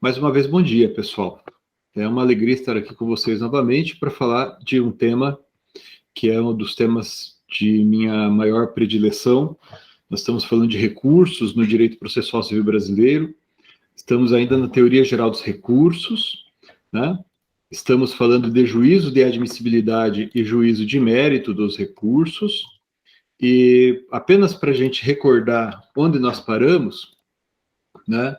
Mais uma vez, bom dia, pessoal. É uma alegria estar aqui com vocês novamente para falar de um tema que é um dos temas de minha maior predileção. Nós estamos falando de recursos no direito processual civil brasileiro, estamos ainda na teoria geral dos recursos, né? Estamos falando de juízo de admissibilidade e juízo de mérito dos recursos, e apenas para a gente recordar onde nós paramos, né?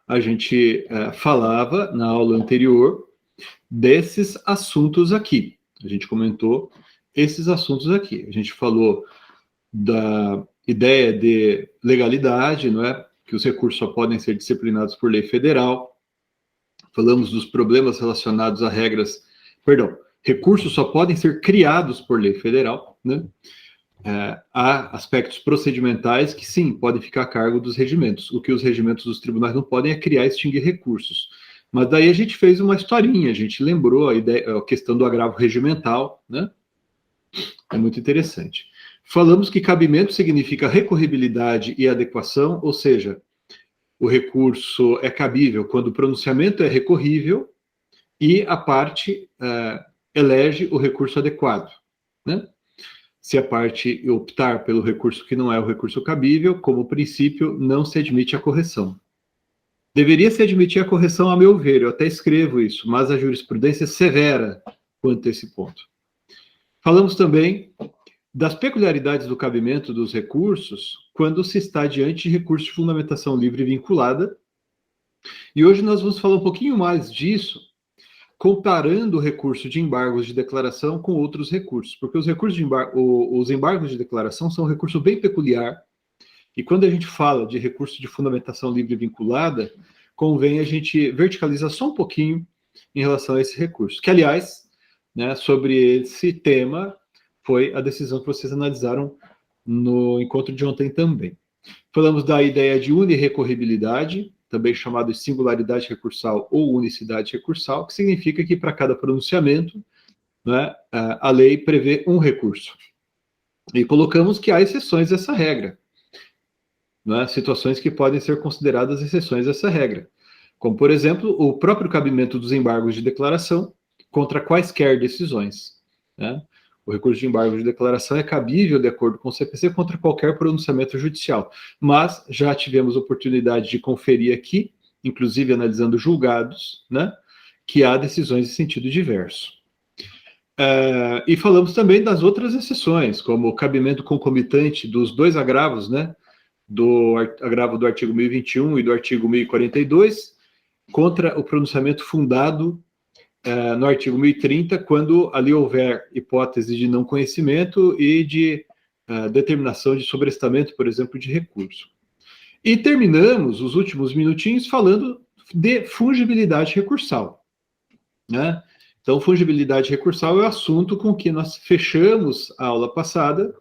A gente falava na aula anterior desses assuntos aqui. A gente comentou esses assuntos aqui. A gente falou da ideia de legalidade, não é? Que os recursos só podem ser disciplinados por lei federal. Falamos dos problemas relacionados a regras, recursos só podem ser criados por lei federal, né? Há aspectos procedimentais que, sim, podem ficar a cargo dos regimentos. O que os regimentos dos tribunais não podem é criar e extinguir recursos. Mas daí a gente fez uma historinha, a gente lembrou a questão do agravo regimental, né? É muito interessante. Falamos que cabimento significa recorribilidade e adequação, ou seja, o recurso é cabível quando o pronunciamento é recorrível e a parte elege o recurso adequado, né? Se a parte optar pelo recurso que não é o recurso cabível, como princípio, não se admite a correção. Deveria se admitir a correção, a meu ver, eu até escrevo isso, mas a jurisprudência é severa quanto a esse ponto. Falamos também das peculiaridades do cabimento dos recursos quando se está diante de recurso de fundamentação livre e vinculada. E hoje nós vamos falar um pouquinho mais disso, comparando o recurso de embargos de declaração com outros recursos, porque os os embargos de declaração são um recurso bem peculiar, e quando a gente fala de recurso de fundamentação livre e vinculada, convém a gente verticalizar só um pouquinho em relação a esse recurso, que, aliás, né, sobre esse tema foi a decisão que vocês analisaram no encontro de ontem também. Falamos da ideia de unirrecorribilidade, também chamado de singularidade recursal ou unicidade recursal, que significa que para cada pronunciamento, né, a lei prevê um recurso. E colocamos que há exceções a essa regra, né, situações que podem ser consideradas exceções a essa regra, como, por exemplo, o próprio cabimento dos embargos de declaração contra quaisquer decisões, né? O recurso de embargo de declaração é cabível, de acordo com o CPC, contra qualquer pronunciamento judicial. Mas já tivemos oportunidade de conferir aqui, inclusive analisando julgados, né, que há decisões em sentido diverso. E falamos também das outras exceções, como o cabimento concomitante dos dois agravos, né, do agravo do artigo 1021 e do artigo 1042, contra o pronunciamento fundado no artigo 1030, quando ali houver hipótese de não conhecimento e de determinação de sobrestamento, por exemplo, de recurso. E terminamos os últimos minutinhos falando de fungibilidade recursal, né? Então, fungibilidade recursal é o assunto com que nós fechamos a aula passada,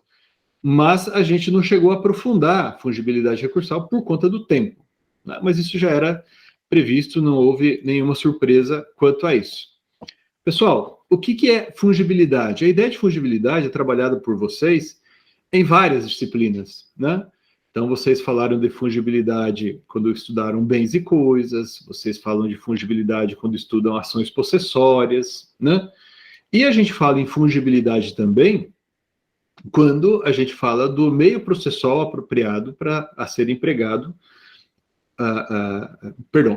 mas a gente não chegou a aprofundar a fungibilidade recursal por conta do tempo, né? Mas isso já era previsto, não houve nenhuma surpresa quanto a isso. Pessoal, o que é fungibilidade? A ideia de fungibilidade é trabalhada por vocês em várias disciplinas, né? Então, vocês falaram de fungibilidade quando estudaram bens e coisas, vocês falam de fungibilidade quando estudam ações possessórias, né? E a gente fala em fungibilidade também quando a gente fala do meio processual apropriado a ser empregado,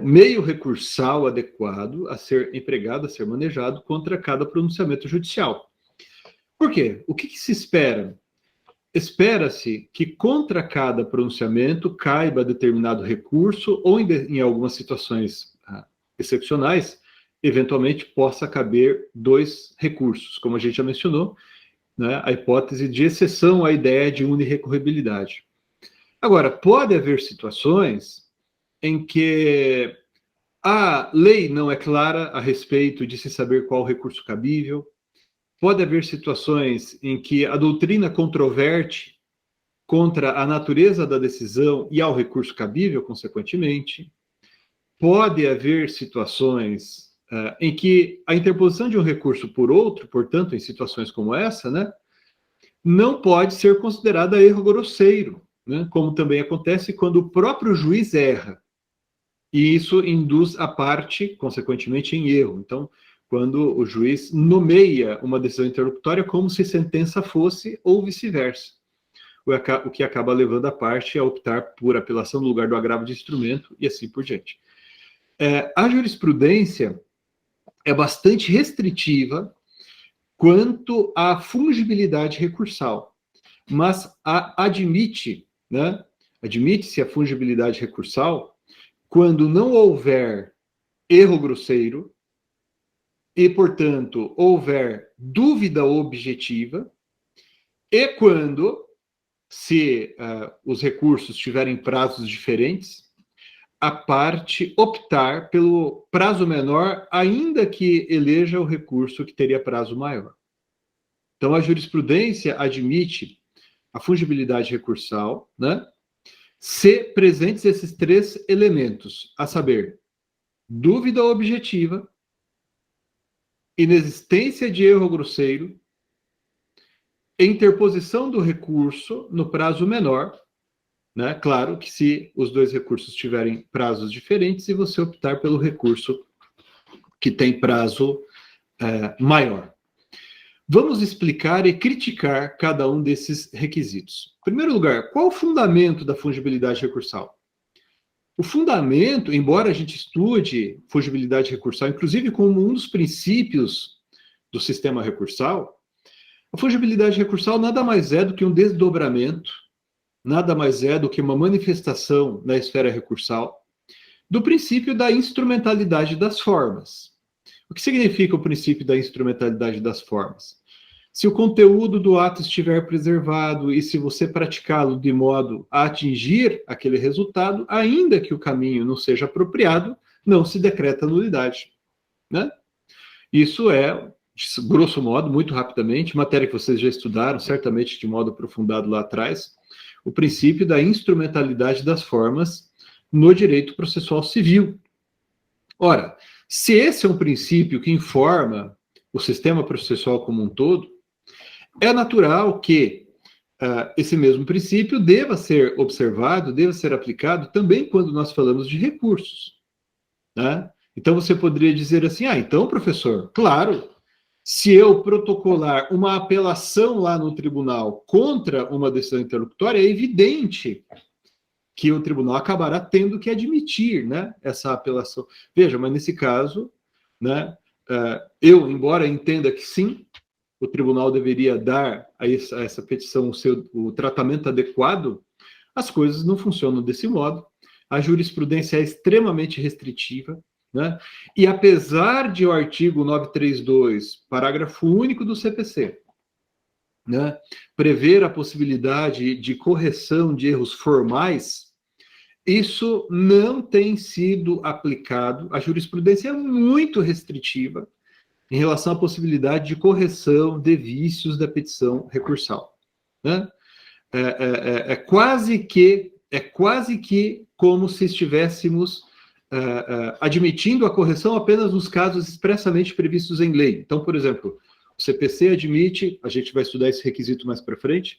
meio recursal adequado a ser empregado, a ser manejado contra cada pronunciamento judicial. Por quê? O que se espera? Espera-se que contra cada pronunciamento caiba determinado recurso ou, em algumas situações excepcionais, eventualmente possa caber dois recursos, como a gente já mencionou, né, a hipótese de exceção à ideia de unirrecorribilidade. Agora, pode haver situações em que a lei não é clara a respeito de se saber qual recurso cabível, pode haver situações em que a doutrina controverte contra a natureza da decisão e ao recurso cabível, consequentemente, pode haver situações em que a interposição de um recurso por outro, portanto, em situações como essa, né, não pode ser considerada erro grosseiro, né, como também acontece quando o próprio juiz erra. E isso induz a parte, consequentemente, em erro. Então, quando o juiz nomeia uma decisão interlocutória como se sentença fosse ou vice-versa, o que acaba levando a parte a optar por apelação no lugar do agravo de instrumento e assim por diante. A jurisprudência é bastante restritiva quanto à fungibilidade recursal, mas admite, né, admite-se a fungibilidade recursal quando não houver erro grosseiro e, portanto, houver dúvida objetiva e quando, se os recursos tiverem prazos diferentes, a parte optar pelo prazo menor, ainda que eleja o recurso que teria prazo maior. Então, a jurisprudência admite a fungibilidade recursal, né, se presentes esses três elementos, a saber, dúvida objetiva, inexistência de erro grosseiro, interposição do recurso no prazo menor, né? Claro que se os dois recursos tiverem prazos diferentes e você optar pelo recurso que tem prazo maior. Vamos explicar e criticar cada um desses requisitos. Em primeiro lugar, qual o fundamento da fungibilidade recursal? O fundamento, embora a gente estude fungibilidade recursal, inclusive como um dos princípios do sistema recursal, a fungibilidade recursal nada mais é do que um desdobramento, nada mais é do que uma manifestação na esfera recursal do princípio da instrumentalidade das formas. O que significa o princípio da instrumentalidade das formas? Se o conteúdo do ato estiver preservado e se você praticá-lo de modo a atingir aquele resultado, ainda que o caminho não seja apropriado, não se decreta nulidade, né? Isso é, grosso modo, muito rapidamente, matéria que vocês já estudaram, certamente de modo aprofundado lá atrás, o princípio da instrumentalidade das formas no direito processual civil. Ora, se esse é um princípio que informa o sistema processual como um todo, é natural que esse mesmo princípio deva ser observado, deva ser aplicado também quando nós falamos de recursos, né? Então você poderia dizer assim, então, professor, claro, se eu protocolar uma apelação lá no tribunal contra uma decisão interlocutória, é evidente que o tribunal acabará tendo que admitir, né, essa apelação. Veja, mas nesse caso, né, eu, embora entenda que sim, o tribunal deveria dar a essa petição o tratamento adequado, as coisas não funcionam desse modo. A jurisprudência é extremamente restritiva, né? E apesar de o artigo 932, parágrafo único do CPC, né, prever a possibilidade de correção de erros formais, isso não tem sido aplicado. A jurisprudência é muito restritiva em relação à possibilidade de correção de vícios da petição recursal, né? É quase que como se estivéssemos admitindo a correção apenas nos casos expressamente previstos em lei. Então, por exemplo, o CPC admite, a gente vai estudar esse requisito mais para frente,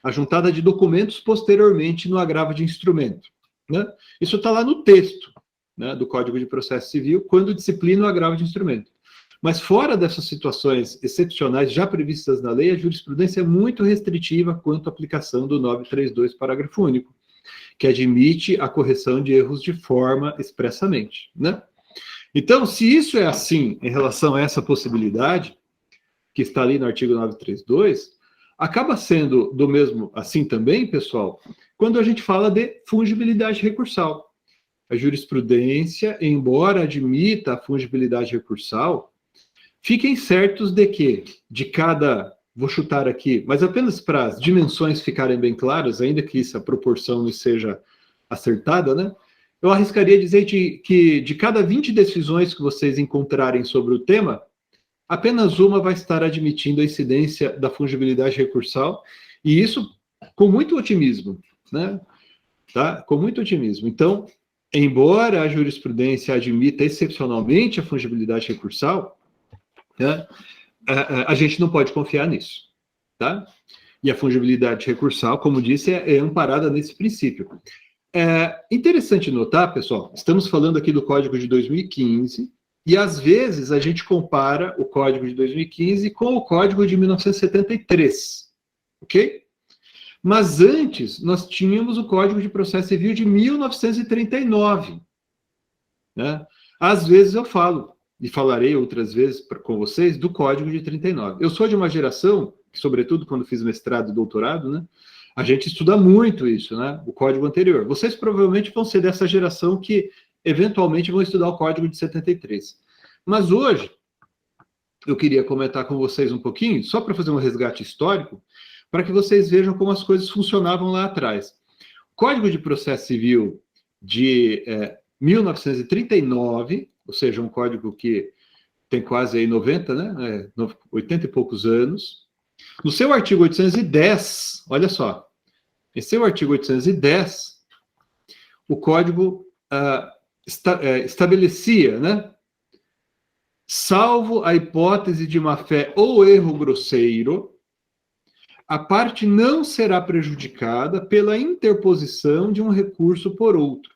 a juntada de documentos posteriormente no agravo de instrumento, né? Isso está lá no texto, né, do Código de Processo Civil, quando disciplina o agravo de instrumento. Mas fora dessas situações excepcionais já previstas na lei, a jurisprudência é muito restritiva quanto à aplicação do 932, parágrafo único, que admite a correção de erros de forma expressamente, né? Então, se isso é assim em relação a essa possibilidade, que está ali no artigo 932, acaba sendo do mesmo assim também, pessoal, quando a gente fala de fungibilidade recursal. A jurisprudência, embora admita a fungibilidade recursal, fiquem certos de que, de cada, vou chutar aqui, mas apenas para as dimensões ficarem bem claras, ainda que essa proporção não seja acertada, né? Eu arriscaria dizer que de cada 20 decisões que vocês encontrarem sobre o tema, apenas uma vai estar admitindo a incidência da fungibilidade recursal, e isso com muito otimismo, né? Tá? Com muito otimismo. Então, embora a jurisprudência admita excepcionalmente a fungibilidade recursal, né, a gente não pode confiar nisso, tá? E a fungibilidade recursal, como disse, é amparada nesse princípio. É interessante notar, pessoal, estamos falando aqui do código de 2015, e às vezes a gente compara o código de 2015 com o código de 1973, ok? Mas antes, nós tínhamos o Código de Processo Civil de 1939, né? Às vezes eu falo, e falarei outras vezes com vocês, do Código de 39. Eu sou de uma geração, sobretudo quando fiz mestrado e doutorado, né? A gente estuda muito isso, né? O código anterior. Vocês provavelmente vão ser dessa geração que, eventualmente, vão estudar o Código de 73. Mas hoje, eu queria comentar com vocês um pouquinho, só para fazer um resgate histórico, para que vocês vejam como as coisas funcionavam lá atrás. O Código de Processo Civil de 1939, ou seja, um código que tem quase aí 90, né, 80 e poucos anos. No seu artigo 810, olha só, em seu artigo 810, o código estabelecia, né, salvo a hipótese de má-fé ou erro grosseiro, a parte não será prejudicada pela interposição de um recurso por outro,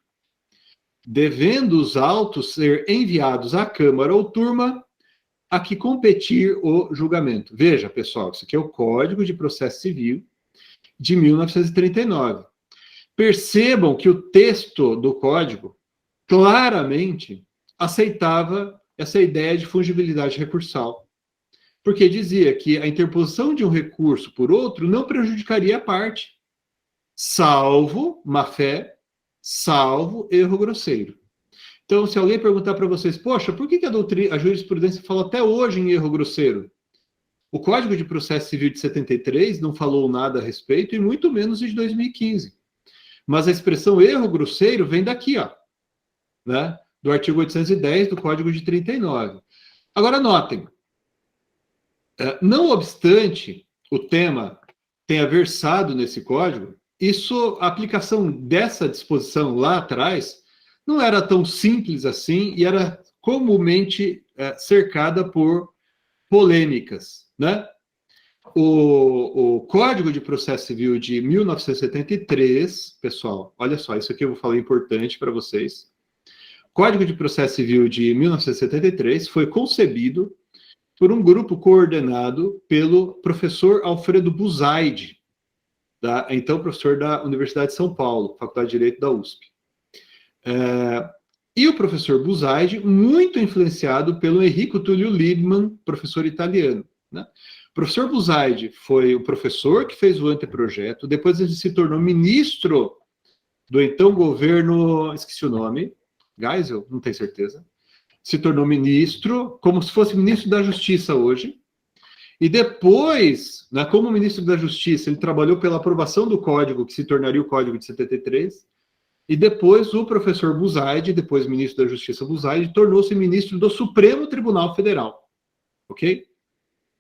devendo os autos ser enviados à Câmara ou turma a que competir o julgamento. Veja, pessoal, isso aqui é o Código de Processo Civil de 1939. Percebam que o texto do código claramente aceitava essa ideia de fungibilidade recursal, porque dizia que a interposição de um recurso por outro não prejudicaria a parte, salvo má-fé, salvo erro grosseiro. Então, se alguém perguntar para vocês, poxa, por que a jurisprudência fala até hoje em erro grosseiro? O Código de Processo Civil de 73 não falou nada a respeito, e muito menos de 2015. Mas a expressão erro grosseiro vem daqui, ó, né? Do artigo 810 do Código de 39. Agora, notem, não obstante o tema tenha versado nesse código, a aplicação dessa disposição lá atrás não era tão simples assim e era comumente cercada por polêmicas, né? O Código de Processo Civil de 1973, pessoal, olha só, isso aqui eu vou falar importante para vocês. O Código de Processo Civil de 1973 foi concebido por um grupo coordenado pelo professor Alfredo Buzaide, então professor da Universidade de São Paulo, Faculdade de Direito da USP. E o professor Buzaide, muito influenciado pelo Enrico Tullio Liebman, professor italiano, né? O professor Buzaide foi o professor que fez o anteprojeto, depois ele se tornou ministro do então governo, esqueci o nome, Geisel, não tenho certeza, se tornou ministro, como se fosse ministro da Justiça hoje, e depois, né, como ministro da Justiça, ele trabalhou pela aprovação do código, que se tornaria o Código de 73, e depois o professor Buzaide, depois ministro da Justiça Buzaide, tornou-se ministro do Supremo Tribunal Federal, ok?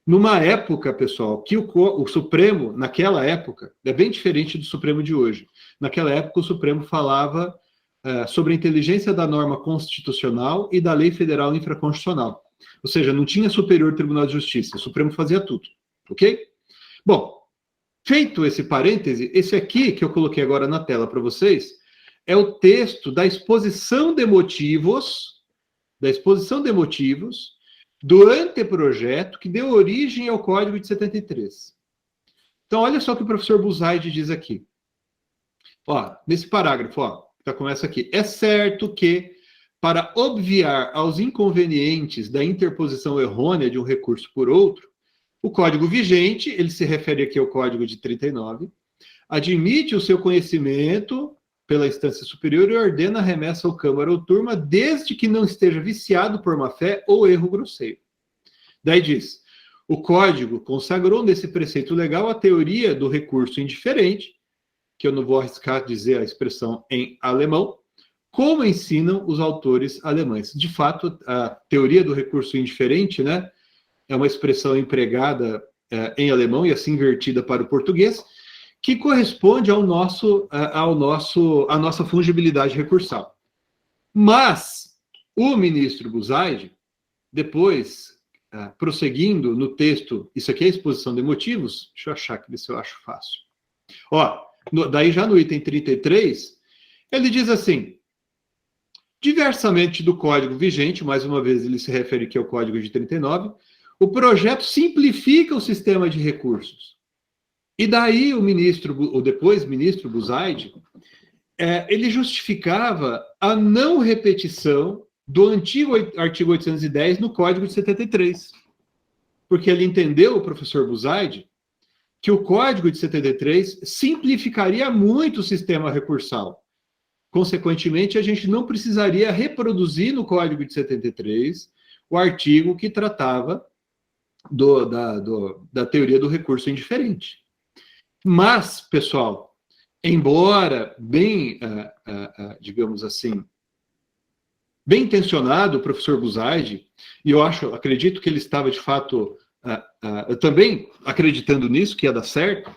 Numa época, pessoal, que o Supremo, naquela época, é bem diferente do Supremo de hoje. Naquela época, o Supremo falava sobre a inteligência da norma constitucional e da lei federal infraconstitucional. Ou seja, não tinha Superior Tribunal de Justiça, o Supremo fazia tudo, ok? Bom, feito esse parêntese, esse aqui que eu coloquei agora na tela para vocês é o texto da exposição de motivos, do anteprojeto que deu origem ao Código de 73. Então, olha só o que o professor Buzaide diz aqui. Ó, nesse parágrafo, ó, já começa aqui. É certo que, para obviar aos inconvenientes da interposição errônea de um recurso por outro, o Código vigente, ele se refere aqui ao Código de 39, admite o seu conhecimento pela instância superior e ordena a remessa ao Câmara ou turma, desde que não esteja viciado por má-fé ou erro grosseiro. Daí diz, o Código consagrou nesse preceito legal a teoria do recurso indiferente, que eu não vou arriscar dizer a expressão em alemão, como ensinam os autores alemães. De fato, a teoria do recurso indiferente, né, é uma expressão empregada em alemão e assim invertida para o português, que corresponde à nossa fungibilidade recursal. Mas o ministro Buzaide, depois, prosseguindo no texto, isso aqui é a exposição de motivos, deixa eu achar aqui, ver se eu acho fácil. Ó, daí já no item 33, Ele diz assim: diversamente do código vigente, mais uma vez ele se refere aqui ao código de 39, o projeto simplifica o sistema de recursos. E daí o depois ministro Buzaide, ele justificava a não repetição do antigo artigo 810 no Código de 73. Porque ele entendeu, o professor Buzaide, que o Código de 73 simplificaria muito o sistema recursal. Consequentemente, a gente não precisaria reproduzir no Código de 73 o artigo que tratava da teoria do recurso indiferente. Mas, pessoal, embora bem, digamos assim, bem intencionado o professor Buzaide, e eu acredito que ele estava de fato também acreditando nisso, que ia dar certo,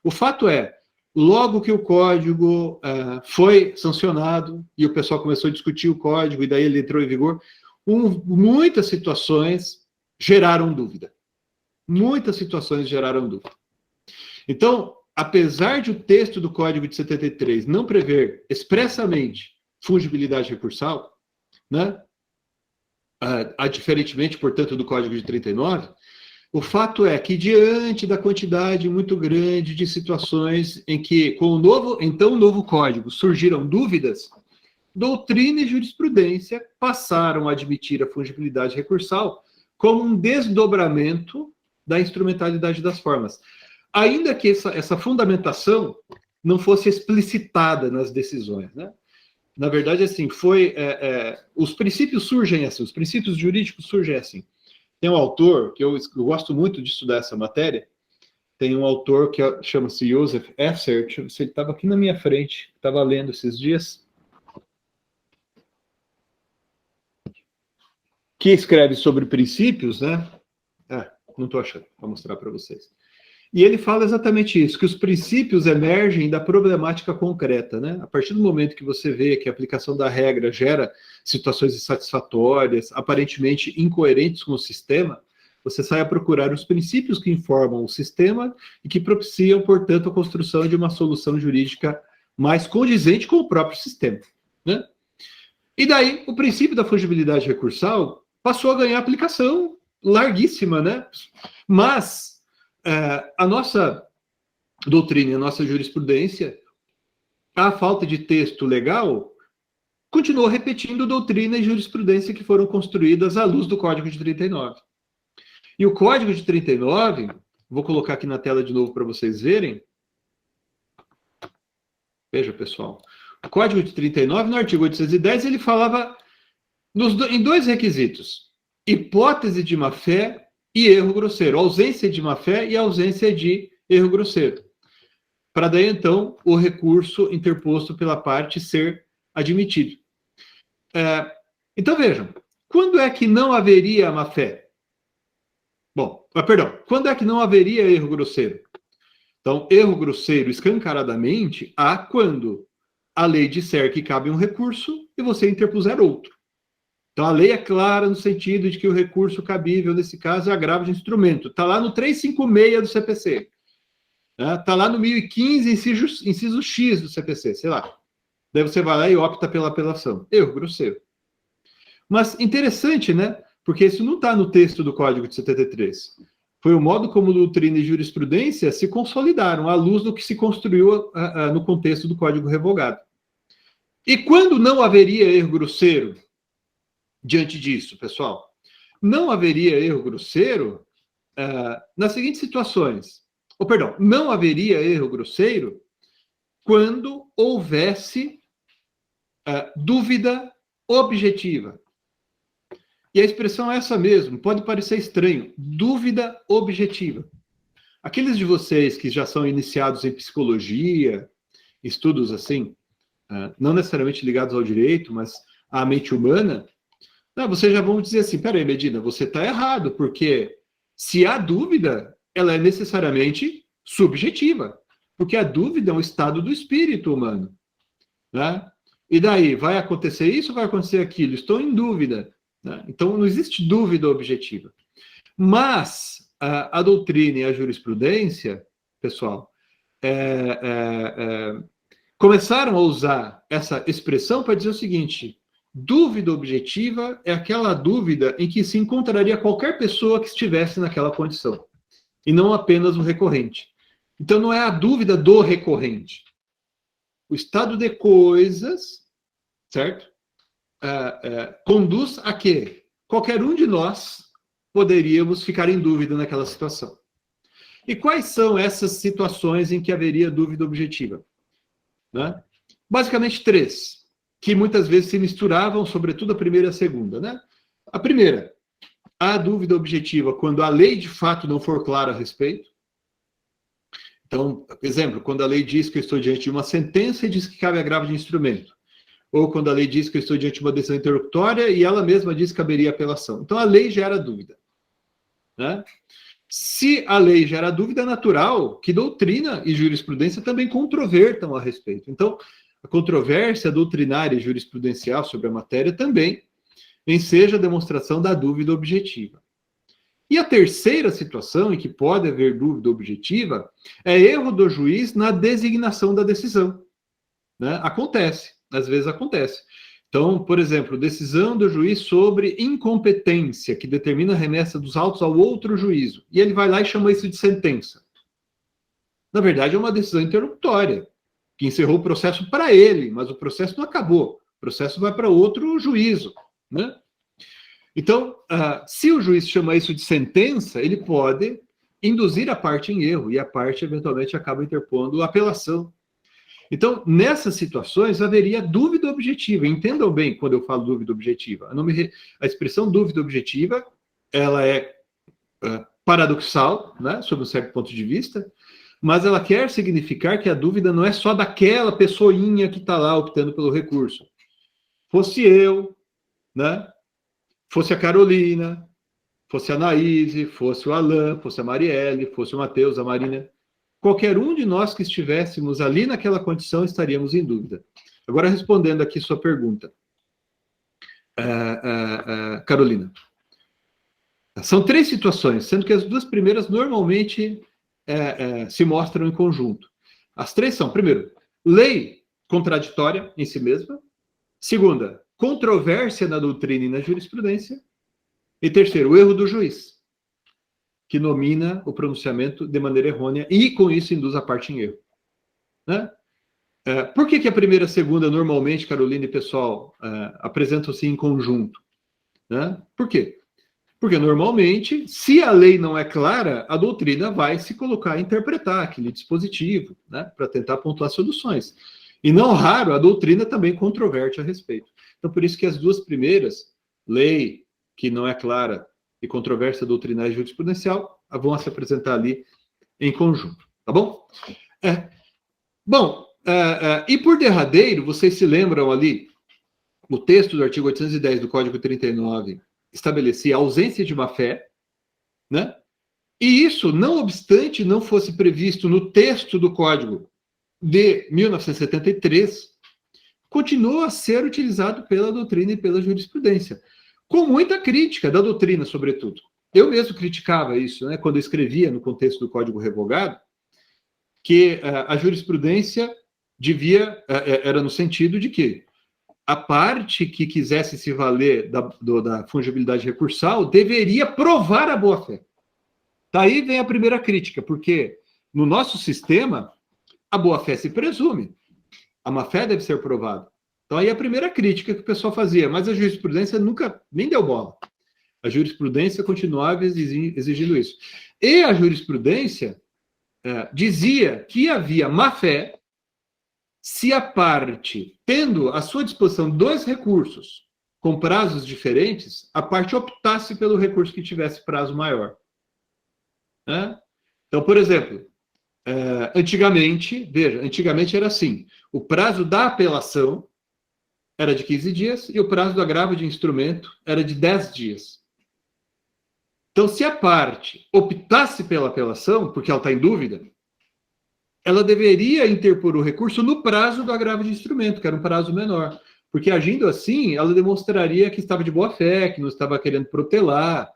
o fato é, logo que o código foi sancionado e o pessoal começou a discutir o código e daí ele entrou em vigor, muitas situações geraram dúvida. Muitas situações geraram dúvida. Então, apesar de o texto do Código de 73 não prever expressamente fungibilidade recursal, né, diferentemente, portanto, do Código de 39, o fato é que, diante da quantidade muito grande de situações em que, com o novo código, surgiram dúvidas, doutrina e jurisprudência passaram a admitir a fungibilidade recursal como um desdobramento da instrumentalidade das formas. Ainda que essa fundamentação não fosse explicitada nas decisões, né? Na verdade, assim, os princípios surgem assim, os princípios jurídicos surgem assim. Tem um autor, que eu gosto muito de estudar essa matéria, tem um autor que chama-se Joseph Essert, ele estava aqui na minha frente, estava lendo esses dias, que escreve sobre princípios, né? Não estou achando, vou mostrar para vocês. E ele fala exatamente isso, que os princípios emergem da problemática concreta, né? A partir do momento que você vê que a aplicação da regra gera situações insatisfatórias, aparentemente incoerentes com o sistema, você sai a procurar os princípios que informam o sistema e que propiciam, portanto, a construção de uma solução jurídica mais condizente com o próprio sistema, né? E daí, o princípio da fungibilidade recursal passou a ganhar aplicação larguíssima, né? Mas a nossa doutrina, a nossa jurisprudência, a falta de texto legal, continuou repetindo doutrina e jurisprudência que foram construídas à luz do Código de 39. E o Código de 39, vou colocar aqui na tela de novo para vocês verem. Veja, pessoal. O Código de 39, no artigo 810, ele falava em dois requisitos: hipótese de má-fé e erro grosseiro, ausência de má-fé e ausência de erro grosseiro. Para daí, então, o recurso interposto pela parte ser admitido. Então, vejam, quando é que não haveria má-fé? Quando é que não haveria erro grosseiro? Então, erro grosseiro escancaradamente há quando a lei disser que cabe um recurso e você interpuser outro. Então, a lei é clara no sentido de que o recurso cabível, nesse caso, é agravo de instrumento. Está lá no 356 do CPC. Está lá no 1015, inciso X do CPC, sei lá. Daí você vai lá e opta pela apelação. Erro grosseiro. Mas interessante, né? Porque isso não está no texto do Código de 73. Foi o modo como doutrina e jurisprudência se consolidaram à luz do que se construiu no contexto do Código Revogado. E quando não haveria erro grosseiro diante disso, pessoal? Não haveria erro grosseiro nas seguintes situações. Não haveria erro grosseiro quando houvesse dúvida objetiva. E a expressão é essa mesmo, pode parecer estranho, dúvida objetiva. Aqueles de vocês que já são iniciados em psicologia, estudos assim, não necessariamente ligados ao direito, mas à mente humana, vocês já vão dizer assim, peraí, Medina, você está errado, porque se há dúvida, ela é necessariamente subjetiva, porque a dúvida é um estado do espírito humano, né? E daí, vai acontecer isso ou vai acontecer aquilo? Estou em dúvida. Né? Então, não existe dúvida objetiva. Mas a doutrina e a jurisprudência, pessoal, começaram a usar essa expressão para dizer o seguinte: dúvida objetiva é aquela dúvida em que se encontraria qualquer pessoa que estivesse naquela condição, e não apenas o recorrente. Então, não é a dúvida do recorrente. O estado de coisas, certo? Conduz a que qualquer um de nós poderíamos ficar em dúvida naquela situação. E quais são essas situações em que haveria dúvida objetiva? Né? Basicamente 3, que muitas vezes se misturavam, sobretudo a primeira e a segunda. Né? A primeira, a dúvida objetiva quando a lei de fato não for clara a respeito. Então, exemplo, quando a lei diz que eu estou diante de uma sentença e diz que cabe agravo de instrumento. Ou quando a lei diz que eu estou diante de uma decisão interlocutória e ela mesma diz que caberia apelação. Então, a lei gera dúvida. Né? Se a lei gera dúvida, é natural que doutrina e jurisprudência também controvertam a respeito. Então, a controvérsia doutrinária e jurisprudencial sobre a matéria também enseja a demonstração da dúvida objetiva. E a terceira situação em que pode haver dúvida objetiva é erro do juiz na designação da decisão. Né? Acontece, às vezes acontece. Então, por exemplo, decisão do juiz sobre incompetência, que determina a remessa dos autos ao outro juízo. E ele vai lá e chama isso de sentença. Na verdade, é uma decisão interlocutória, que encerrou o processo para ele, mas o processo não acabou. O processo vai para outro juízo. Né? Então, se o juiz chama isso de sentença, ele pode induzir a parte em erro, e a parte, eventualmente, acaba interpondo apelação. Então, nessas situações, haveria dúvida objetiva. Entendam bem quando eu falo dúvida objetiva. A expressão dúvida objetiva, ela é paradoxal, né, sob um certo ponto de vista, mas ela quer significar que a dúvida não é só daquela pessoinha que está lá optando pelo recurso. Fosse eu, né, fosse a Carolina, fosse a Anaíse, fosse o Alain, fosse a Marielle, fosse o Matheus, a Marina... Qualquer um de nós que estivéssemos ali naquela condição estaríamos em dúvida. Agora, respondendo aqui sua pergunta, Carolina. São 3 situações, sendo que as 2 primeiras normalmente se mostram em conjunto. As 3 são, primeiro, lei contraditória em si mesma. Segunda, controvérsia na doutrina e na jurisprudência. E terceiro, o erro do juiz, que nomina o pronunciamento de maneira errônea e, com isso, induz a parte em erro. Né? Por que a primeira e a segunda, normalmente, Carolina e pessoal, apresentam-se em conjunto? Né? Por quê? Porque, normalmente, se a lei não é clara, a doutrina vai se colocar a interpretar aquele dispositivo, né, para tentar pontuar soluções. E, não raro, a doutrina também controverte a respeito. Então, por isso que as 2 primeiras, lei que não é clara e controvérsia doutrinária e jurisprudencial, vão se apresentar ali em conjunto, tá bom? E por derradeiro, vocês se lembram ali, o texto do artigo 810 do Código 39 estabelecia a ausência de má-fé, né? E isso, não obstante não fosse previsto no texto do Código de 1973, continua a ser utilizado pela doutrina e pela jurisprudência, com muita crítica da doutrina, sobretudo. Eu mesmo criticava isso, né, quando eu escrevia no contexto do Código Revogado, que a jurisprudência era no sentido de que a parte que quisesse se valer da fungibilidade recursal deveria provar a boa-fé. Daí vem a primeira crítica, porque no nosso sistema, a boa-fé se presume, a má-fé deve ser provada. Então, aí a primeira crítica que o pessoal fazia, mas a jurisprudência nunca nem deu bola. A jurisprudência continuava exigindo isso. E a jurisprudência dizia que havia má-fé se a parte, tendo à sua disposição 2 recursos com prazos diferentes, a parte optasse pelo recurso que tivesse prazo maior. Né? Então, por exemplo, antigamente era assim, o prazo da apelação era de 15 dias e o prazo do agravo de instrumento era de 10 dias. Então, se a parte optasse pela apelação, porque ela está em dúvida, ela deveria interpor o recurso no prazo do agravo de instrumento, que era um prazo menor. Porque, agindo assim, ela demonstraria que estava de boa-fé, que não estava querendo protelar.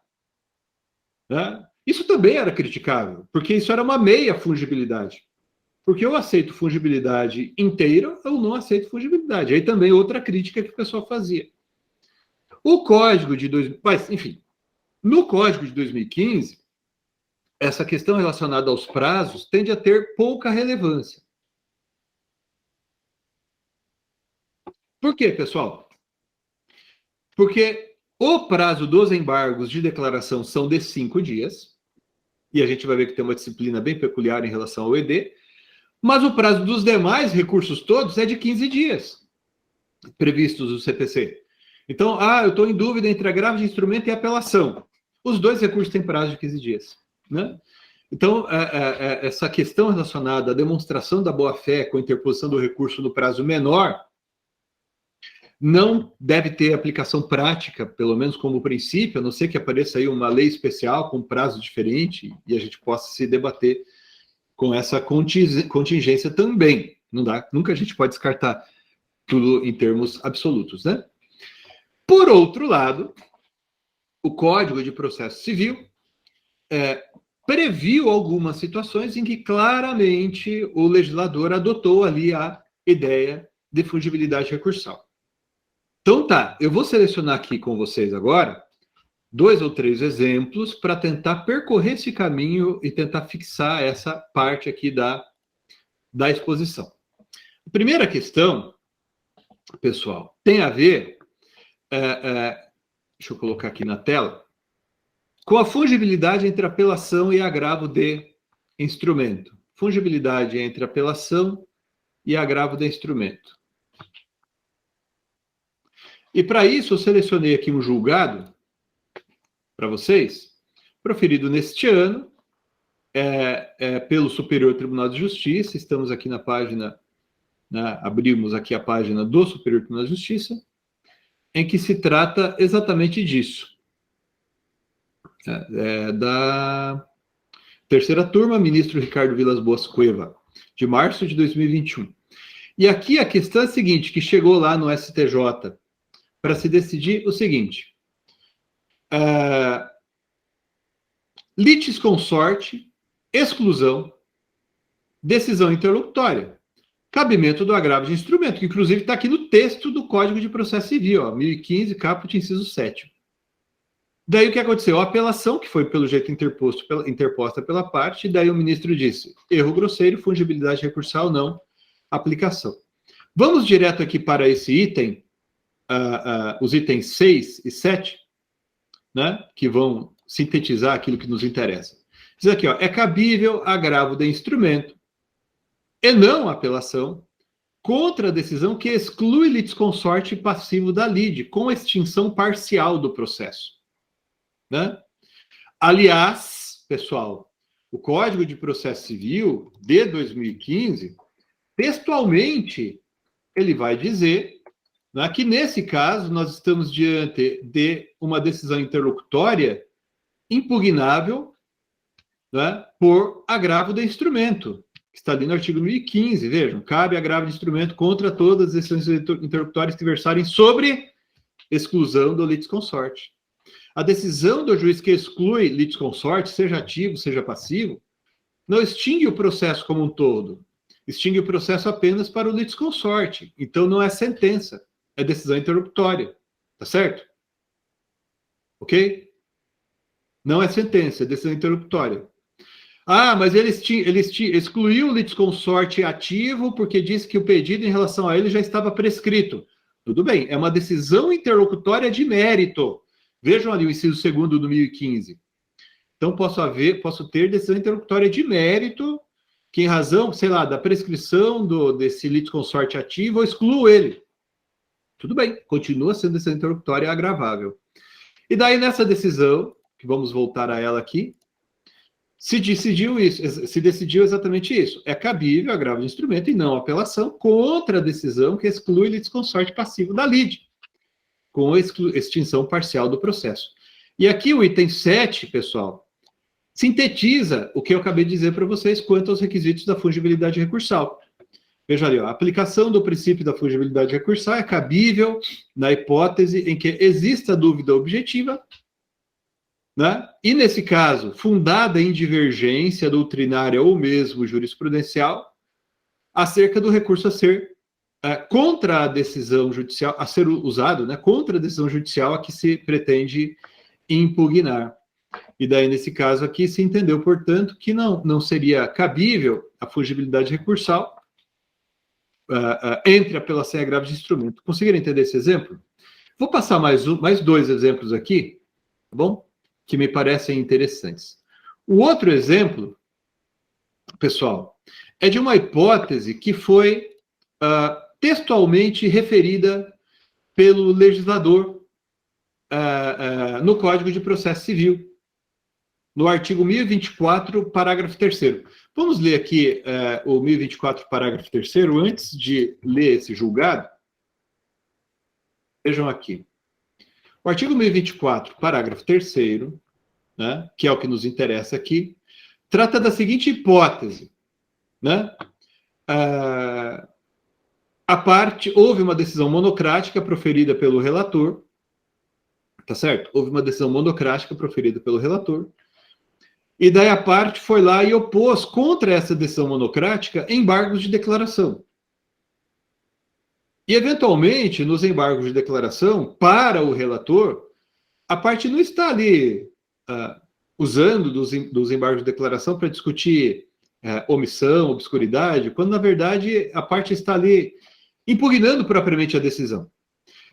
Né? Isso também era criticável, porque isso era uma meia fungibilidade. Porque eu aceito fungibilidade inteira ou não aceito fungibilidade. Aí também outra crítica que o pessoal fazia. O código de... Mas, enfim, no código de 2015, essa questão relacionada aos prazos tende a ter pouca relevância. Por quê, pessoal? Porque o prazo dos embargos de declaração são de 5 dias, e a gente vai ver que tem uma disciplina bem peculiar em relação ao ED, mas o prazo dos demais recursos todos é de 15 dias, previstos no CPC. Então, eu estou em dúvida entre agravo de instrumento e apelação. Os dois recursos têm prazo de 15 dias. Né? Então, essa questão relacionada à demonstração da boa-fé com a interposição do recurso no prazo menor não deve ter aplicação prática, pelo menos como princípio, a não ser que apareça aí uma lei especial com prazo diferente e a gente possa se debater com essa contingência também. Não dá, nunca a gente pode descartar tudo em termos absolutos, né? Por outro lado, o Código de Processo Civil previu algumas situações em que claramente o legislador adotou ali a ideia de fungibilidade recursal. Então tá, eu vou selecionar aqui com vocês agora 2 ou 3 exemplos para tentar percorrer esse caminho e tentar fixar essa parte aqui da exposição. A primeira questão, pessoal, tem a ver, deixa eu colocar aqui na tela, com a fungibilidade entre apelação e agravo de instrumento. Fungibilidade entre apelação e agravo de instrumento. E para isso eu selecionei aqui um julgado para vocês, proferido neste ano, pelo Superior Tribunal de Justiça. Estamos aqui na página, né, abrimos aqui a página do Superior Tribunal de Justiça, em que se trata exatamente disso. Da terceira turma, ministro Ricardo Vilas Boas Cueva, de março de 2021. E aqui a questão é a seguinte, que chegou lá no STJ para se decidir o seguinte: litisconsorte, exclusão, decisão interlocutória, cabimento do agravo de instrumento, que inclusive está aqui no texto do Código de Processo Civil, 1015, caput, inciso 7. Daí o que aconteceu? A apelação, que foi pelo jeito interposta pela parte, e daí o ministro disse, erro grosseiro, fungibilidade recursal, não, aplicação. Vamos direto aqui para esse item, os itens 6 e 7, né, que vão sintetizar aquilo que nos interessa. Diz aqui, é cabível agravo de instrumento e não apelação contra a decisão que exclui litisconsorte passivo da lide, com extinção parcial do processo. Né? Aliás, pessoal, o Código de Processo Civil de 2015, textualmente, ele vai dizer, né, que nesse caso nós estamos diante de uma decisão interlocutória impugnável, né, por agravo de instrumento, que está ali no artigo 1015, vejam, cabe agravo de instrumento contra todas as decisões interlocutórias que versarem sobre exclusão do litisconsorte. A decisão do juiz que exclui litisconsorte, seja ativo, seja passivo, não extingue o processo como um todo. Extingue o processo apenas para o litisconsorte. Então, não é sentença, é decisão interlocutória. Tá certo? Ok? Não é sentença, é decisão interlocutória. Mas ele excluiu o litisconsorte ativo porque disse que o pedido em relação a ele já estava prescrito. Tudo bem, é uma decisão interlocutória de mérito. Vejam ali o inciso 2º do 1015. Então, posso ter decisão interlocutória de mérito, que em razão, sei lá, da prescrição desse litisconsorte ativo, eu excluo ele. Tudo bem, continua sendo decisão interlocutória agravável. E daí, nessa decisão, que vamos voltar a ela aqui, se decidiu exatamente isso. É cabível agravo de instrumento e não apelação contra a decisão que exclui litisconsorte passivo da lide, com extinção parcial do processo. E aqui o item 7, pessoal, sintetiza o que eu acabei de dizer para vocês quanto aos requisitos da fungibilidade recursal. Veja ali, a aplicação do princípio da fungibilidade recursal é cabível na hipótese em que exista dúvida objetiva, né? E, nesse caso, fundada em divergência doutrinária ou mesmo jurisprudencial, acerca do recurso a ser contra a decisão judicial, a ser usado, né, contra a decisão judicial a que se pretende impugnar. E daí, nesse caso aqui, se entendeu, portanto, que não seria cabível a fungibilidade recursal entre apelação e agravo de instrumento. Conseguiram entender esse exemplo? Vou passar mais 2 exemplos aqui, tá bom? Que me parecem interessantes. O outro exemplo, pessoal, é de uma hipótese que foi textualmente referida pelo legislador no Código de Processo Civil, no artigo 1024, parágrafo 3º. Vamos ler aqui o 1024, parágrafo 3º, antes de ler esse julgado. Vejam aqui. O artigo 1024, parágrafo 3º, né, que é o que nos interessa aqui, trata da seguinte hipótese, né? Houve uma decisão monocrática proferida pelo relator, tá certo? Houve uma decisão monocrática proferida pelo relator, e daí a parte foi lá e opôs contra essa decisão monocrática embargos de declaração. E, eventualmente, nos embargos de declaração, para o relator, a parte não está ali usando dos embargos de declaração para discutir omissão, obscuridade, quando, na verdade, a parte está ali impugnando propriamente a decisão.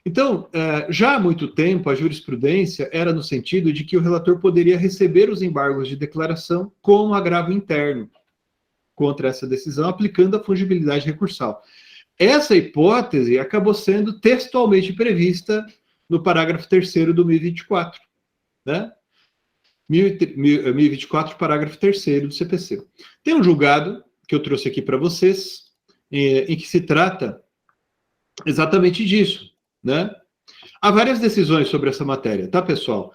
Então, já há muito tempo, a jurisprudência era no sentido de que o relator poderia receber os embargos de declaração como agravo interno contra essa decisão, aplicando a fungibilidade recursal. Essa hipótese acabou sendo textualmente prevista no parágrafo 3º do 1024, né? 1024, parágrafo 3º do CPC. Tem um julgado que eu trouxe aqui para vocês, em que se trata exatamente disso, né? Há várias decisões sobre essa matéria, tá, pessoal?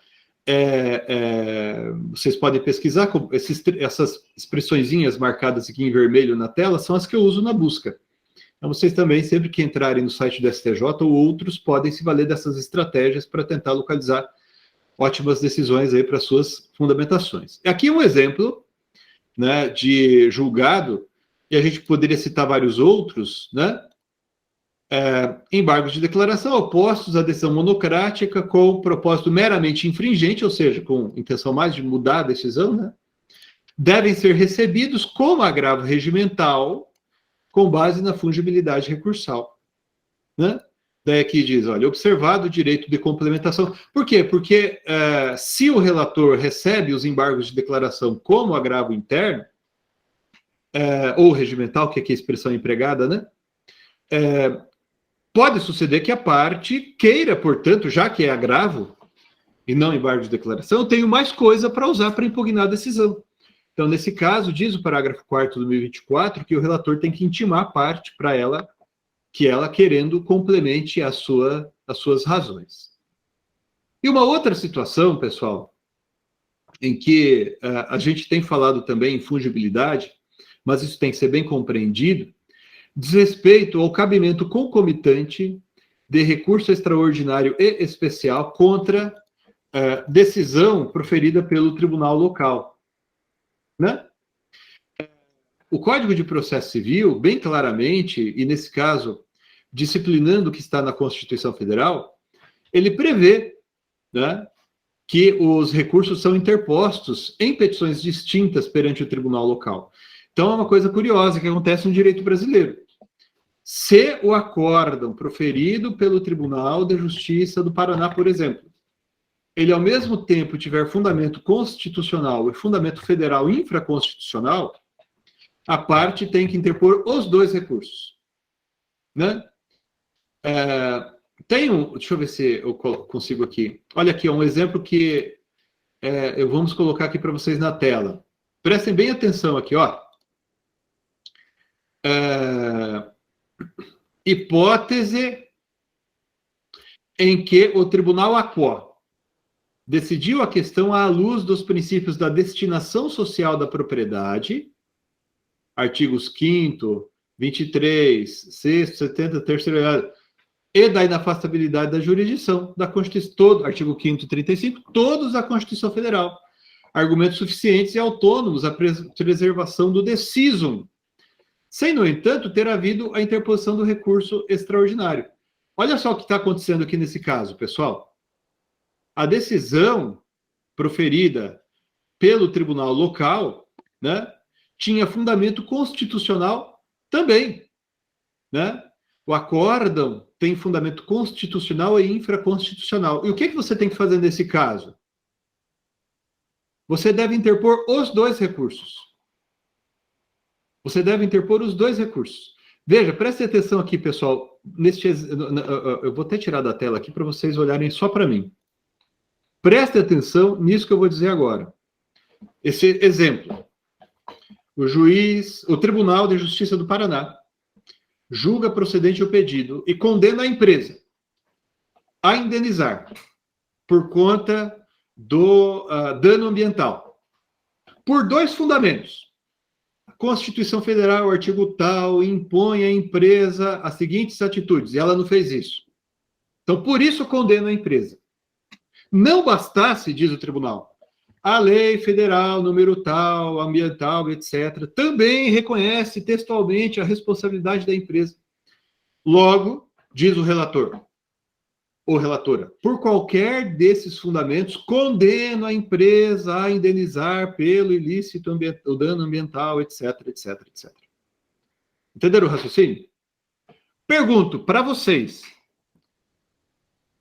Vocês podem pesquisar, essas expressõezinhas marcadas aqui em vermelho na tela são as que eu uso na busca. Então, vocês também, sempre que entrarem no site do STJ ou outros, podem se valer dessas estratégias para tentar localizar ótimas decisões aí para suas fundamentações. Aqui um exemplo, né, de julgado, e a gente poderia citar vários outros, né? Embargos de declaração opostos à decisão monocrática com propósito meramente infringente, ou seja, com intenção mais de mudar a decisão, né? Devem ser recebidos como agravo regimental com base na fungibilidade recursal, né? Daí aqui diz, olha, observado o direito de complementação. Por quê? Porque se o relator recebe os embargos de declaração como agravo interno, ou regimental, que aqui é a expressão empregada, né? Pode suceder que a parte queira, portanto, já que é agravo e não embargo de declaração, eu tenho mais coisa para usar para impugnar a decisão. Então, nesse caso, diz o parágrafo 4º do 1024 que o relator tem que intimar a parte para ela, que ela, querendo, complemente as suas razões. E uma outra situação, pessoal, em que a gente tem falado também em fungibilidade, mas isso tem que ser bem compreendido, diz respeito ao cabimento concomitante de recurso extraordinário e especial contra decisão proferida pelo tribunal local, né? O Código de Processo Civil, bem claramente, e nesse caso, disciplinando o que está na Constituição Federal, ele prevê, né, que os recursos são interpostos em petições distintas perante o tribunal local. Então, é uma coisa curiosa que acontece no direito brasileiro. Se o acórdão proferido pelo Tribunal de Justiça do Paraná, por exemplo, ele ao mesmo tempo tiver fundamento constitucional e fundamento federal infraconstitucional, a parte tem que interpor os dois recursos, né? Deixa eu ver se eu consigo aqui. Olha aqui, um exemplo que vamos colocar aqui para vocês na tela. Prestem bem atenção aqui, ó. Hipótese em que o Tribunal Aquó decidiu a questão à luz dos princípios da destinação social da propriedade, artigos 5º, 23, 6º, 70, 3º, e da inafastabilidade da jurisdição da Constituição, artigo 5º e 35, todos da Constituição Federal. Argumentos suficientes e autônomos à preservação do decisum sem, no entanto, ter havido a interposição do recurso extraordinário. Olha só o que está acontecendo aqui nesse caso, pessoal. A decisão proferida pelo tribunal local, né, tinha fundamento constitucional também, né? O acórdão tem fundamento constitucional e infraconstitucional. E o que você tem que fazer nesse caso? Você deve interpor os dois recursos. Você deve interpor os dois recursos. Veja, preste atenção aqui, pessoal. Eu vou até tirar da tela aqui para vocês olharem só para mim. Preste atenção nisso que eu vou dizer agora. Esse exemplo. O Tribunal de Justiça do Paraná julga procedente o pedido e condena a empresa a indenizar por conta do dano ambiental. Por dois fundamentos. A Constituição Federal, o artigo tal, impõe à empresa as seguintes atitudes, e ela não fez isso. Então, por isso condena a empresa. Não bastasse, diz o tribunal, a lei federal, número tal, ambiental, etc., também reconhece textualmente a responsabilidade da empresa. Logo, diz o relator, ou relatora, por qualquer desses fundamentos, condena a empresa a indenizar pelo ilícito, o dano ambiental, etc., etc., etc. Entenderam o raciocínio? Pergunto para vocês,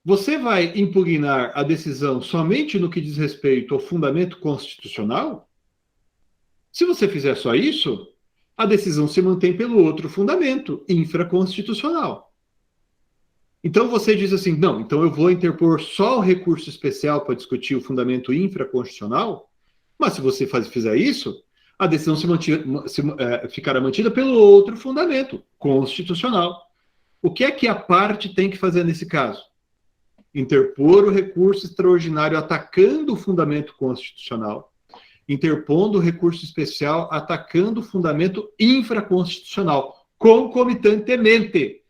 você vai impugnar a decisão somente no que diz respeito ao fundamento constitucional? Se você fizer só isso, a decisão se mantém pelo outro fundamento, infraconstitucional. Então você diz assim, não, então eu vou interpor só o recurso especial para discutir o fundamento infraconstitucional, mas se você fizer isso, a decisão ficará mantida pelo outro fundamento, constitucional. O que é que a parte tem que fazer nesse caso? Interpor o recurso extraordinário atacando o fundamento constitucional, interpondo o recurso especial atacando o fundamento infraconstitucional, concomitantemente.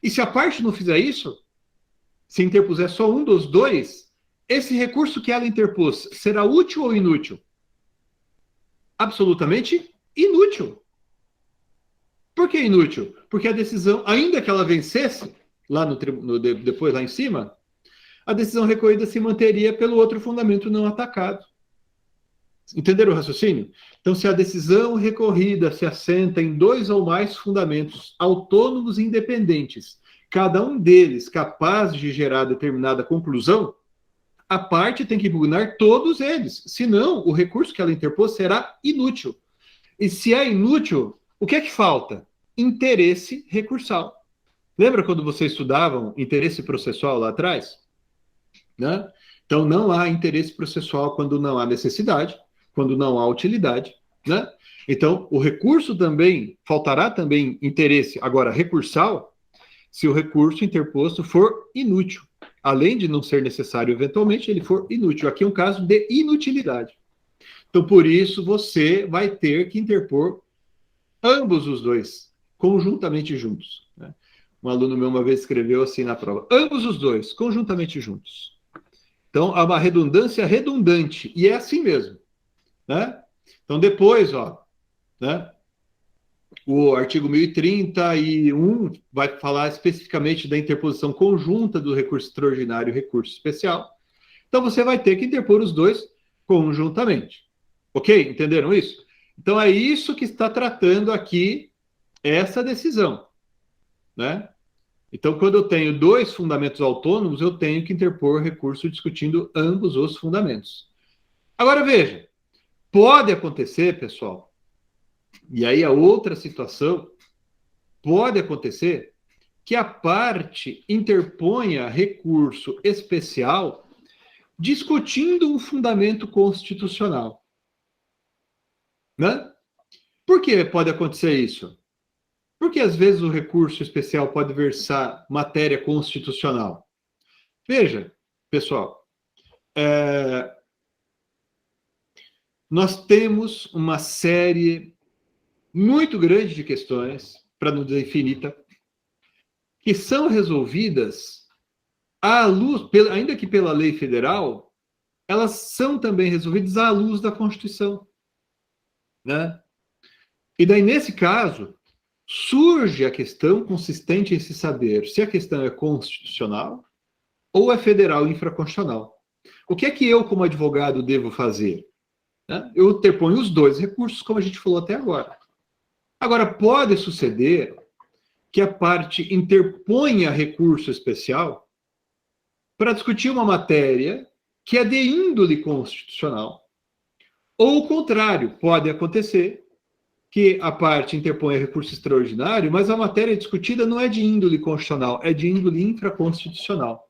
E se a parte não fizer isso, se interpuser só um dos dois, esse recurso que ela interpôs será útil ou inútil? Absolutamente inútil. Por que inútil? Porque a decisão, ainda que ela vencesse, lá depois lá em cima, a decisão recorrida se manteria pelo outro fundamento não atacado. Entenderam o raciocínio? Então, se a decisão recorrida se assenta em dois ou mais fundamentos autônomos e independentes, cada um deles capaz de gerar determinada conclusão, a parte tem que impugnar todos eles. Senão, o recurso que ela interpôs será inútil. E se é inútil, o que é que falta? Interesse recursal. Lembra quando vocês estudavam interesse processual lá atrás? Né? Então, não há interesse processual quando não há necessidade, quando não há utilidade, né? Então, o recurso também, faltará também interesse, agora, recursal, se o recurso interposto for inútil. Além de não ser necessário, eventualmente, ele for inútil. Aqui é um caso de inutilidade. Então, por isso, você vai ter que interpor ambos os dois, conjuntamente juntos. Né? Um aluno meu uma vez escreveu assim na prova, ambos os dois, conjuntamente juntos. Então, há uma redundância redundante, e é assim mesmo. Né? Então, depois, ó, né, o artigo 1031 vai falar especificamente da interposição conjunta do recurso extraordinário e recurso especial. Então, você vai ter que interpor os dois conjuntamente. Ok? Entenderam isso? Então, é isso que está tratando aqui essa decisão. Né? Então, quando eu tenho dois fundamentos autônomos, eu tenho que interpor recurso discutindo ambos os fundamentos. Agora, veja. Pode acontecer, pessoal, e aí a outra situação, pode acontecer que a parte interponha recurso especial discutindo um fundamento constitucional. Né? Por que pode acontecer isso? Porque às vezes o recurso especial pode versar matéria constitucional. Veja, pessoal, nós temos uma série muito grande de questões, para não dizer infinita, que são resolvidas à luz, ainda que pela lei federal, elas são também resolvidas à luz da Constituição. Né? E daí, nesse caso, surge a questão consistente em se saber se a questão é constitucional ou é federal infraconstitucional. O que é que eu, como advogado, devo fazer? Eu interponho os dois recursos, como a gente falou até agora. Agora, pode suceder que a parte interponha recurso especial para discutir uma matéria que é de índole constitucional. Ou o contrário, pode acontecer que a parte interponha recurso extraordinário, mas a matéria discutida não é de índole constitucional, é de índole infraconstitucional.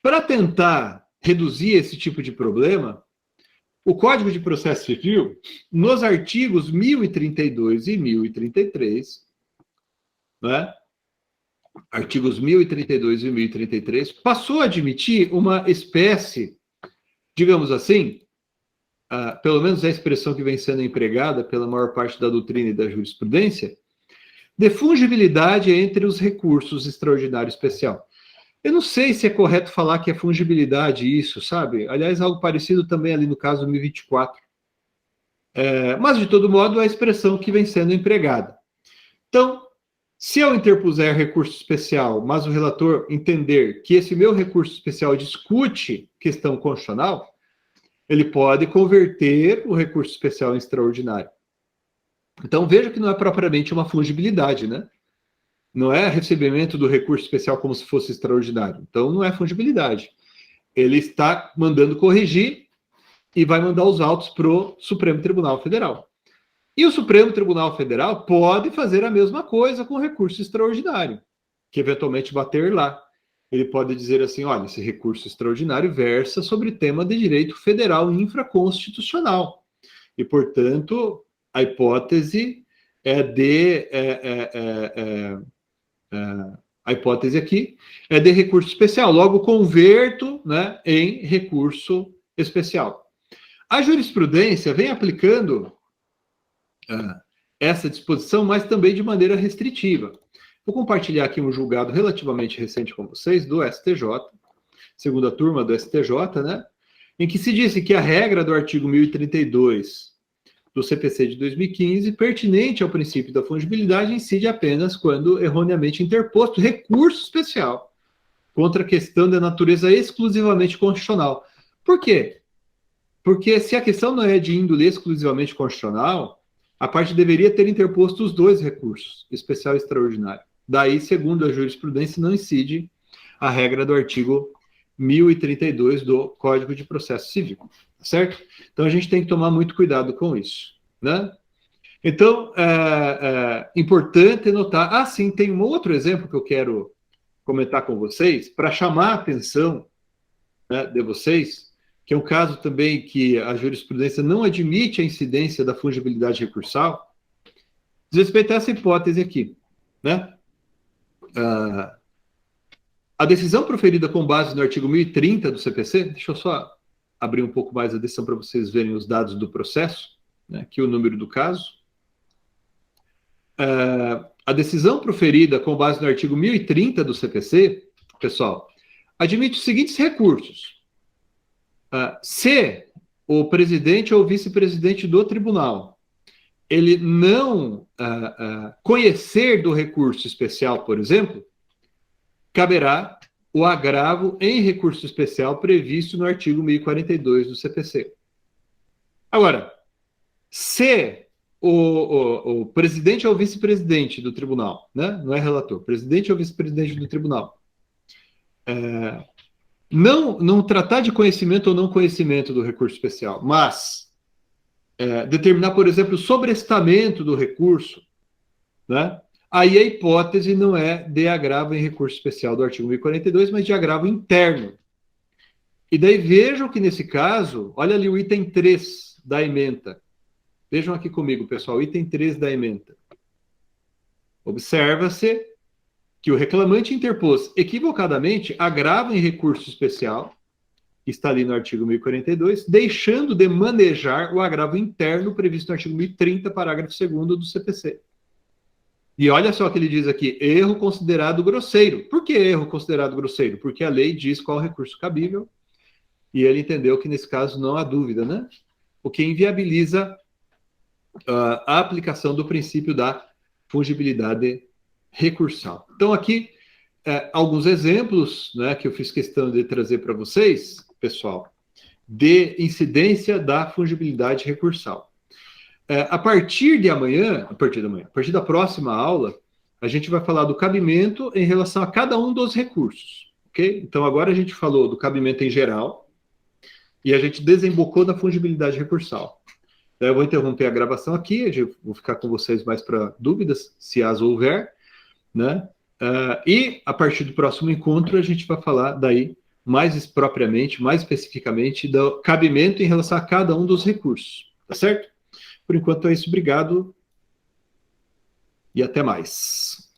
Para tentar reduzir esse tipo de problema, o Código de Processo Civil, nos artigos 1032 e 1033, né? Artigos 1032 e 1033, passou a admitir uma espécie, digamos assim, pelo menos é a expressão que vem sendo empregada pela maior parte da doutrina e da jurisprudência, de fungibilidade entre os recursos extraordinário e especial. Eu não sei se é correto falar que é fungibilidade isso, sabe? Aliás, algo parecido também ali no caso 1024. Mas, de todo modo, é a expressão que vem sendo empregada. Então, se eu interpuser recurso especial, mas o relator entender que esse meu recurso especial discute questão constitucional, ele pode converter o recurso especial em extraordinário. Então, veja que não é propriamente uma fungibilidade, né? Não é recebimento do recurso especial como se fosse extraordinário. Então, não é fungibilidade. Ele está mandando corrigir e vai mandar os autos para o Supremo Tribunal Federal. E o Supremo Tribunal Federal pode fazer a mesma coisa com o recurso extraordinário, que eventualmente bater lá. Ele pode dizer assim, olha, esse recurso extraordinário versa sobre tema de direito federal infraconstitucional. E, portanto, a hipótese a hipótese aqui é de recurso especial. Logo, converto, né, em recurso especial. A jurisprudência vem aplicando essa disposição, mas também de maneira restritiva. Vou compartilhar aqui um julgado relativamente recente com vocês, do STJ, segunda turma do STJ, né, em que se disse que a regra do artigo 1032 do CPC de 2015, pertinente ao princípio da fungibilidade, incide apenas quando erroneamente interposto recurso especial contra a questão de natureza exclusivamente constitucional. Por quê? Porque se a questão não é de índole exclusivamente constitucional, a parte deveria ter interposto os dois recursos, especial e extraordinário. Daí, segundo a jurisprudência, não incide a regra do artigo 1032 do Código de Processo Civil, certo? Então, a gente tem que tomar muito cuidado com isso, né? Então, importante notar... sim, tem um outro exemplo que eu quero comentar com vocês, para chamar a atenção, né, de vocês, que é um caso também que a jurisprudência não admite a incidência da fungibilidade recursal, diz respeito a essa hipótese aqui, né? A decisão proferida com base no artigo 1030 do CPC, deixa eu só abrir um pouco mais a decisão para vocês verem os dados do processo, né, aqui o número do caso. A decisão proferida com base no artigo 1030 do CPC, pessoal, admite os seguintes recursos. Se o presidente ou vice-presidente do tribunal ele não conhecer do recurso especial, por exemplo, caberá o agravo em recurso especial previsto no artigo 1042 do CPC. Agora, se o presidente ou vice-presidente do tribunal, né, não é relator, presidente ou vice-presidente do tribunal, não tratar de conhecimento ou não conhecimento do recurso especial, mas determinar, por exemplo, o sobrestamento do recurso, né? Aí a hipótese não é de agravo em recurso especial do artigo 1042, mas de agravo interno. E daí vejam que nesse caso, olha ali o item 3 da ementa. Vejam aqui comigo, pessoal, item 3 da ementa. Observa-se que o reclamante interpôs equivocadamente agravo em recurso especial, que está ali no artigo 1042, deixando de manejar o agravo interno previsto no artigo 1030, parágrafo 2º do CPC. E olha só o que ele diz aqui, erro considerado grosseiro. Por que erro considerado grosseiro? Porque a lei diz qual recurso cabível, e ele entendeu que nesse caso não há dúvida, né? O que inviabiliza a aplicação do princípio da fungibilidade recursal. Então, aqui, alguns exemplos, né, que eu fiz questão de trazer para vocês, pessoal, de incidência da fungibilidade recursal. A partir da próxima aula, a gente vai falar do cabimento em relação a cada um dos recursos, ok? Então, agora a gente falou do cabimento em geral e a gente desembocou na fungibilidade recursal. Eu vou interromper a gravação aqui, eu vou ficar com vocês mais para dúvidas, se as houver, né? E a partir do próximo encontro a gente vai falar daí mais propriamente, mais especificamente do cabimento em relação a cada um dos recursos, tá certo? Por enquanto é isso, obrigado e até mais.